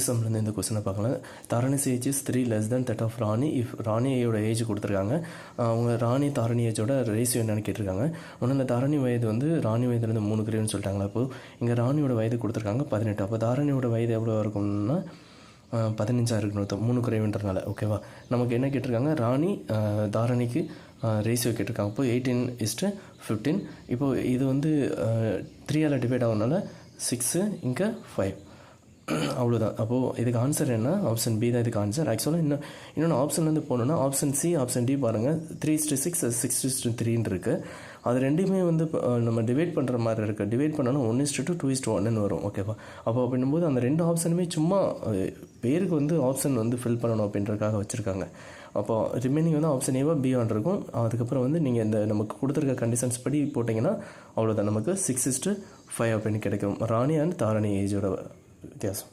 சம்லேருந்து இந்த கொஸ்டினை பார்க்கலாம். Dharani's age is 3 less than that of Rani if ராணியோட ஏஜ் கொடுத்துருக்காங்க. அவங்க ராணி தாரணி ஏஜோட ரேஷியோ என்னென்னு கேட்டிருக்காங்க. ஒன்றும் தாரணி வயது வந்து ராணி வயதுலேருந்து 3 கிரேன்னு சொல்லிட்டாங்களா. அப்போது இங்கே ராணியோட வயது கொடுத்துருக்காங்க 18. அப்போ தாரணியோட வயது எவ்வளோ இருக்கும்னா 15 இருக்கணும், 3 குறைவுன்றனால. ஓகேவா, நமக்கு என்ன கேட்டிருக்காங்க, ராணி தாரணிக்கு ரேஷியோ கேட்டிருக்காங்க. அப்போது 18:15. இப்போது இது வந்து 3ஆல் டிவைட் ஆகுனால 6, இங்கே 5, அவ்வளோதான். அப்போது இதுக்கு ஆன்சர் என்ன, ஆப்ஷன் பி தான் இதுக்கு ஆன்சர். ஆக்சுவலாக இன்னொன்று ஆப்ஷன்லேருந்து போனோன்னா ஆப்ஷன் சி, ஆப்ஷன் டி பாருங்கள். 3:6, 6:3 இருக்குது. அது ரெண்டுமே வந்து நம்ம டிவைட் பண்ணுற மாதிரி இருக்குது. டிவைட் பண்ணோன்னா 1:2, 2:1 வரும். ஓகேவா, அப்போ அப்படின்னும்போது அந்த 2 ஆப்ஷனுமே சும்மா பேருக்கு வந்து ஆப்ஷன் வந்து ஃபில் பண்ணணும் அப்படின்றதுக்காக வச்சுருக்காங்க. அப்போ ரிமைனிங் வந்து ஆப்ஷன் ஏவா பிஆன் இருக்கும். அதுக்கப்புறம் வந்து நீங்கள் இந்த நமக்கு கொடுத்துருக்க கண்டிஷன்ஸ் படி போட்டிங்கன்னா அவ்வளோதான், நமக்கு 6:5 அப்படின்னு கிடைக்கும். ராணி அண்ட் தாரணி ஏஜோட வித்தியாசம்.